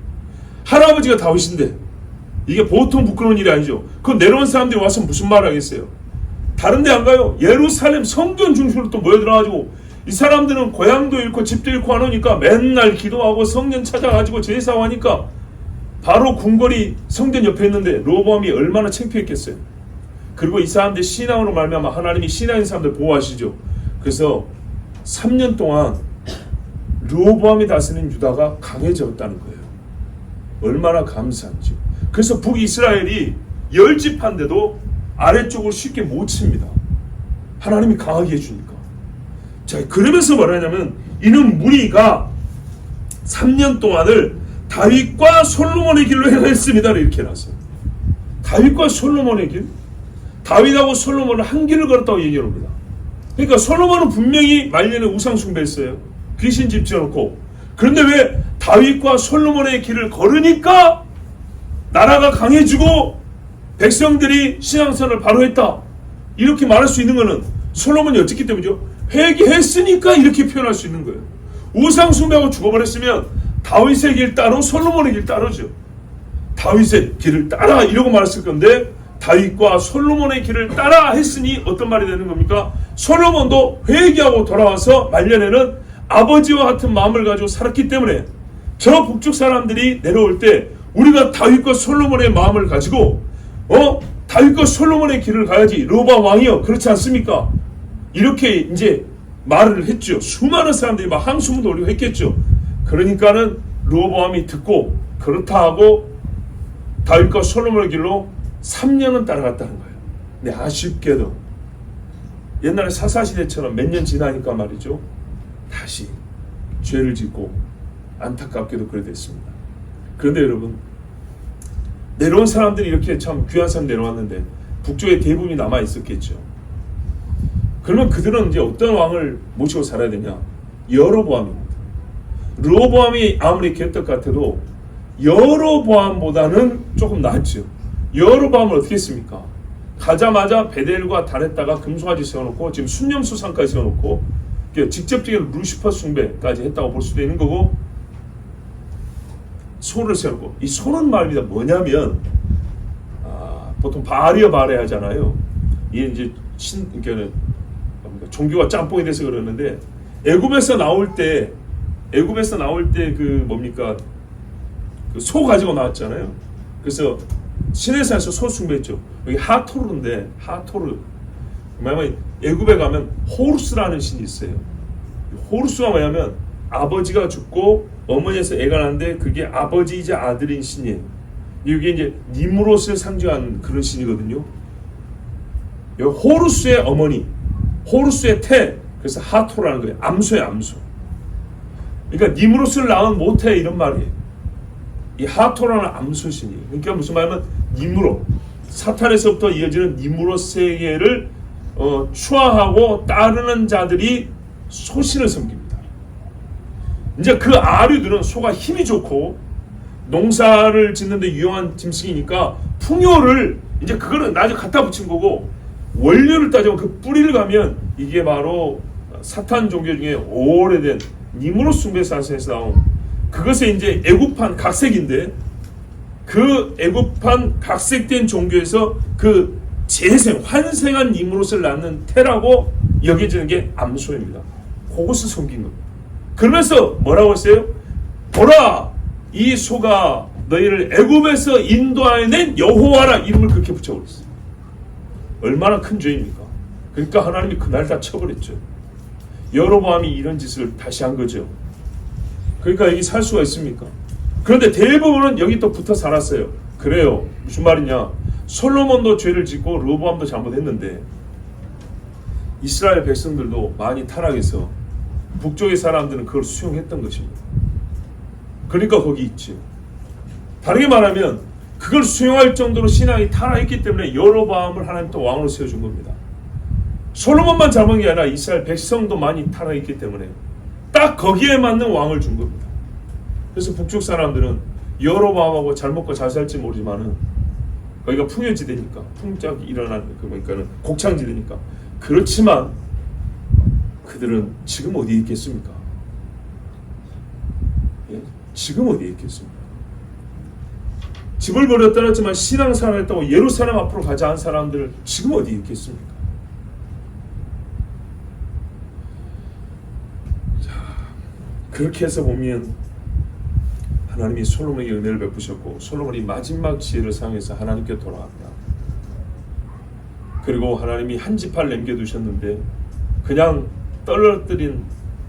할아버지가 다윗인데 이게 보통 부끄러운 일이 아니죠. 그 내려온 사람들이 와서 무슨 말을 하겠어요? 다른 데 안 가요. 예루살렘 성전 중심으로 또 모여들어가지고 이 사람들은 고향도 잃고 집도 잃고 하니까 맨날 기도하고 성전 찾아가지고 제사하고 하니까 바로 궁궐이 성전 옆에 있는데 르호보암이 얼마나 창피했겠어요. 그리고 이 사람들 신앙으로 말미암아 하나님이 신앙인 사람들 보호하시죠. 그래서 3년 동안 르호보암이 다스린 유다가 강해졌다는 거예요. 얼마나 감사한지. 그래서 북이스라엘이 10지파인데도 아래쪽을 쉽게 못 칩니다. 하나님이 강하게 해주니까. 자, 그러면서 뭐라 하냐면 이는 무리가 3년 동안을 다윗과 솔로몬의 길로 행했습니다. 이렇게 해놨어요. 다윗과 솔로몬의 길? 다윗하고 솔로몬은 한 길을 걸었다고 얘기합니다. 그러니까 솔로몬은 분명히 말년에 우상 숭배했어요. 귀신집 지어놓고. 그런데 왜 다윗과 솔로몬의 길을 걸으니까 나라가 강해지고 백성들이 신앙생활을 바로 했다. 이렇게 말할 수 있는 것은 솔로몬이 어떻기 때문이죠? 회개했으니까 이렇게 표현할 수 있는 거예요. 우상 숭배하고 죽어버렸으면 다윗의 길 따로 솔로몬의 길 따르죠. 다윗의 길을 따라 이러고 말했을 건데 다윗과 솔로몬의 길을 따라 했으니 어떤 말이 되는 겁니까? 솔로몬도 회개하고 돌아와서 말년에는 아버지와 같은 마음을 가지고 살았기 때문에 저 북쪽 사람들이 내려올 때 우리가 다윗과 솔로몬의 마음을 가지고 다윗과 솔로몬의 길을 가야지. 르호보암 왕이요, 그렇지 않습니까? 이렇게 이제 말을 했죠. 수많은 사람들이 막 항수문도 올리고 했겠죠. 그러니까는 르호보암이 듣고 그렇다 하고 다윗과 솔로몬의 길로 3년은 따라갔다는 거예요. 근데 아쉽게도 옛날에 사사시대처럼 몇 년 지나니까 말이죠, 다시 죄를 짓고 안타깝게도 그래 됐습니다. 그런데 여러분, 내려온 사람들이 이렇게 참 귀한 사람 내려왔는데 북쪽에 대부분이 남아 있었겠죠. 그러면 그들은 이제 어떤 왕을 모시고 살아야 되냐? 여로보암입니다. 르호보암이 아무리 개떡 같아도 여로보암보다는 조금 낫죠. 여로보암을 어떻게 했습니까? 가자마자 베델과 단에다가 금송아지 세워놓고 지금 순념수상까지 세워놓고 직접적인 루시퍼 숭배까지 했다고 볼 수도 있는 거고, 소를 세우고, 이 소는 말입니다. 뭐냐면 보통 바알이여 바알 하잖아요. 이게 이제 그러니까 종교가 짬뽕이 돼서 그러는데 애굽에서 나올 때 그 뭡니까, 그 소 가지고 나왔잖아요. 그래서 시내산에서 소 숭배했죠. 여기 하토르인데, 하토르 뭐냐면 애굽에 가면 호루스라는 신이 있어요. 호루스가 뭐냐면 아버지가 죽고 어머니에서 애가 낳는데 그게 아버지이자 아들인 신이에요. 이게 이제 니므롯을 상징하는 그런 신이거든요. 호루스의 어머니, 호루스의 태, 그래서 하토라는 거예요. 암소예요, 암소. 그러니까 니므롯을 낳은 모태 이런 말이에요. 이 하토라는 암소 신이에요. 그러니까 무슨 말이냐면 니므롯, 사탄에서부터 이어지는 니므롯 세계를 추하하고 따르는 자들이 소신을 섬깁니다. 이제 그 아류들은 소가 힘이 좋고 농사를 짓는데 유용한 짐승이니까 풍요를 이제 그거는 나중에 갖다 붙인 거고, 원료를 따지면 그 뿌리를 가면 이게 바로 사탄 종교 중에 오래된 니므롯 숭배 사상에서 나온 그것에 이제 애굽판 각색인데, 그 애굽판 각색된 종교에서 그 재생 환생한 니므롯을 낳는 태라고 여겨지는 게 암소입니다. 그것을 섬긴 겁니다. 그러면서 뭐라고 했어요? 보라, 이 소가 너희를 애굽에서 인도하여낸 여호와라, 이름을 그렇게 붙여버렸어요. 얼마나 큰 죄입니까? 그러니까 하나님이 그날 다 쳐버렸죠. 여로보암이 이런 짓을 다시 한 거죠. 그러니까 여기 살 수가 있습니까? 그런데 대부분은 여기 또 붙어 살았어요. 그래요. 무슨 말이냐? 솔로몬도 죄를 짓고 르호보암도 잘못했는데 이스라엘 백성들도 많이 타락해서 북쪽의 사람들은 그걸 수용했던 것입니다. 그러니까 거기 있지. 다르게 말하면 그걸 수용할 정도로 신앙이 타락했기 때문에 여로보암을 하나님 또 왕으로 세워준 겁니다. 솔로몬만 잘못한 게 아니라 이스라엘 백성도 많이 타락했기 때문에 딱 거기에 맞는 왕을 준 겁니다. 그래서 북쪽 사람들은 여로보암하고 잘 먹고 잘 살지 모르지만은 거기가 풍요지대니까, 풍작이 일어나는 그러니까는 곡창지대니까. 그렇지만 그들은 지금 어디에 있겠습니까? 예? 지금 어디에 있겠습니까? 집을 버렸다 했지만 신앙생활을 했다고 예루살렘 앞으로 가자 한 사람들 지금 어디에 있겠습니까? 그렇게 해서 보면 하나님이 솔로몬에게 은혜를 베푸셨고 솔로몬이 마지막 지혜를 사용해서 하나님께 돌아갑니다. 그리고 하나님이 한 지파를 남겨두셨는데 그냥 떨어뜨린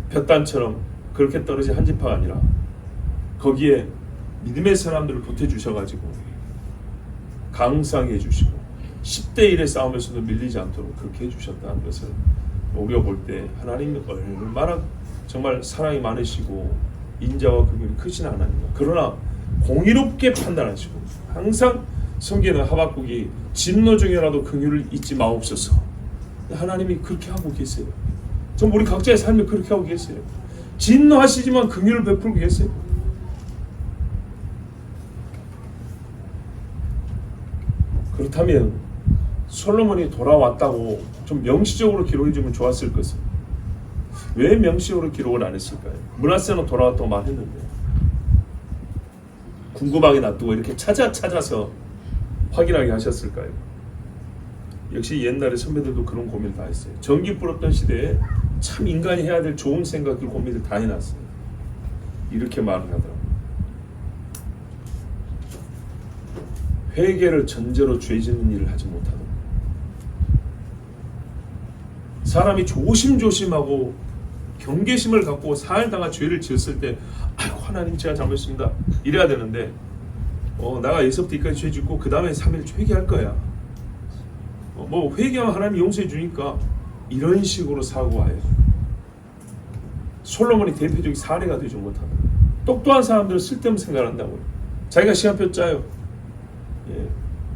볕단처럼 그렇게 떨어진 한 지파가 아니라 거기에 믿음의 사람들을 보태주셔가지고 강성해 주시고 10대 1의 싸움에서도 밀리지 않도록 그렇게 해주셨다는 것을 우리가 볼 때 하나님이 얼마나 정말 사랑이 많으시고 인자와 긍휼이 크신 하나님이다. 그러나 공의롭게 판단하시고 항상 성경에는 하박국이 진노 중에라도 긍휼을 잊지 마옵소서. 하나님이 그렇게 하고 계세요. 전 우리 각자의 삶을 그렇게 하고 계세요. 진노하시지만 긍휼을 베풀고 계세요. 그렇다면 솔로몬이 돌아왔다고 좀 명시적으로 기록해 주면 좋았을 것을 왜 명시적으로 기록을 안 했을까요? 므낫세는 돌아왔다고 말했는데 궁금하게 놔두고 이렇게 찾아서 확인하게 하셨을까요? 역시 옛날에 선배들도 그런 고민을 다 했어요. 전기 불었던 시대에 참 인간이 해야 될 좋은 생각들 고민을 다 해놨어요. 이렇게 말을 하더라고요. 회개를 전제로 죄 짓는 일을 하지 못하도록. 사람이 조심조심하고 경계심을 갖고 살다가 죄를 지었을 때 아이고 하나님 제가 잘못했습니다 이래야 되는데 내가 예서부터 여기까지 죄 짓고 그 다음에 3일 회개할 거야. 뭐 회개하면 하나님 용서해 주니까 이런 식으로 사고와요. 솔로몬이 대표적인 사례가 되지 못하다. 똑똑한 사람들은 쓸데없는 생각을 한다고요. 자기가 시간표 짜요.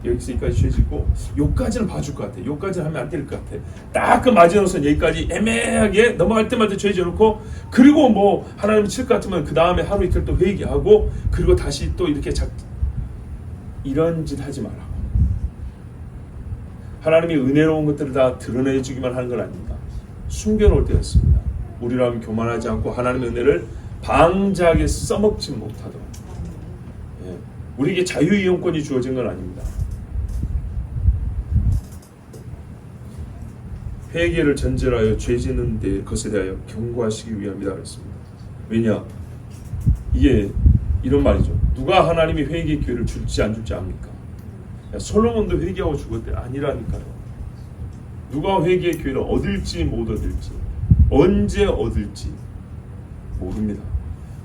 여기까지 죄 짓고 요까지는 봐줄 것 같아. 요까지는 하면 안 될 것 같아. 딱 그 마지노선 여기까지 애매하게 넘어갈 때마다 죄 지어놓고 그리고 뭐 하나님 칠 것 같으면 그 다음에 하루 이틀 또 회개하고 그리고 다시 또 이렇게 이런 짓 하지 말라고. 하나님이 은혜로운 것들을 다 드러내주기만 하는 건 아닙니다. 숨겨놓을 때가 있습니다. 우리라면 교만하지 않고 하나님의 은혜를 방자하게 써먹지 못하도록. 우리에게 자유이용권이 주어진 건 아닙니다. 회개를 전제로 하여 죄 짓는 데 것에 대하여 경고하시기 위함이다 그랬습니다. 왜냐? 이게 이런 말이죠. 누가 하나님이 회개의 기회를 줄지 안 줄지 압니까? 솔로몬도 회개하고 죽었대. 아니라니까요. 누가 회개의 기회를 얻을지 못 얻을지 언제 얻을지 모릅니다.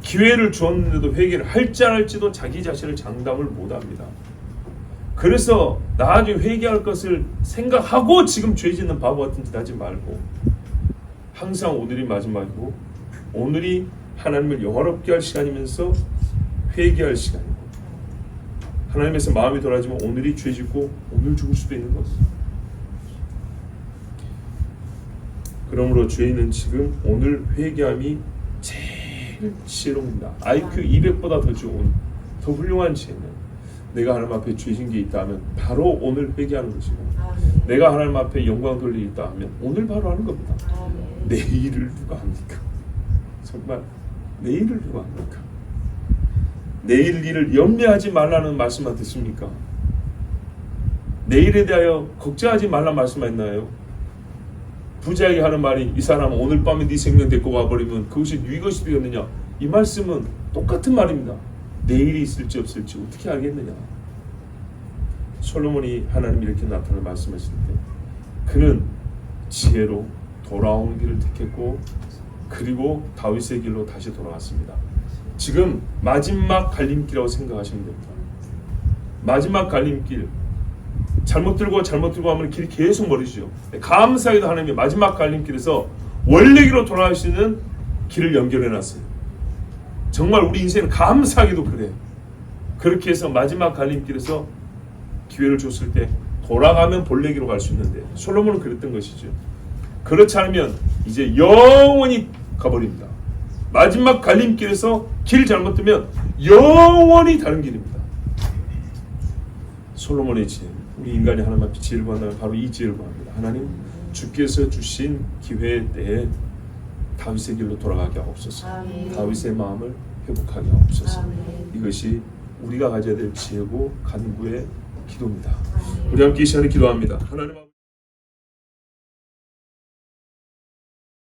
기회를 주었는데도 회개를 할지 안 할지도 자기 자신을 장담을 못합니다. 그래서 나중에 회개할 것을 생각하고 지금 죄 짓는 바보 같은 짓 하지 말고 항상 오늘이 마지막이고 오늘이 하나님을 영화롭게 할 시간이면서 회개할 시간이고 하나님에서 마음이 돌아지면 오늘이 죄 짓고 오늘 죽을 수도 있는 것. 그러므로 죄인은 지금 오늘 회개함이 제일 지혜로웁니다. IQ 200보다 더 좋은 더 훌륭한 지혜는 내가 하나님 앞에 죄진 게 있다 하면 바로 오늘 회개하는 것이고 내가 하나님 앞에 영광 돌리기 있다 하면 오늘 바로 하는 겁니다. 내일을 누가 합니까? 정말 내일을 누가 합니까? 내일 일을 염려하지 말라는 말씀만 듣습니까? 내일에 대하여 걱정하지 말라는 말씀만 있나요? 부자에게 하는 말이 이 사람은 오늘 밤에 네 생명 데리고 와버리면 그것이 네 것이 되겠느냐? 이 말씀은 똑같은 말입니다. 내일이 있을지 없을지 어떻게 알겠느냐? 솔로몬이 하나님이 이렇게 나타나 말씀하실 때 그는 지혜로 돌아오는 길을 택했고 그리고 다윗의 길로 다시 돌아왔습니다. 지금 마지막 갈림길이라고 생각하시면 됩니다. 마지막 갈림길 잘못 들고 하면 길이 계속 멀어지죠. 감사하게도 하나님이 마지막 갈림길에서 원래 길로 돌아갈 수 있는 길을 연결해놨어요. 정말 우리 인생은 감사하게도 그래요. 그렇게 해서 마지막 갈림길에서 기회를 줬을 때 돌아가면 본래 길로 갈 수 있는데 솔로몬은 그랬던 것이죠. 그렇지 않으면 이제 영원히 가버립니다. 마지막 갈림길에서 길 잘못 뜨면 영원히 다른 길입니다. 솔로몬의 지혜, 우리 인간이 하나님 앞에 지혜를 구한다면 바로 이 지혜를 구합니다. 하나님 주께서 주신 기회에 대해 다윗의 길로 돌아가게 하옵소서. 아멘. 다윗의 마음을 회복하게 하옵소서. 아멘. 이것이 우리가 가져야 될 지혜고 간구의 기도입니다. 아멘. 우리 함께 이 시간에 기도합니다. 하나님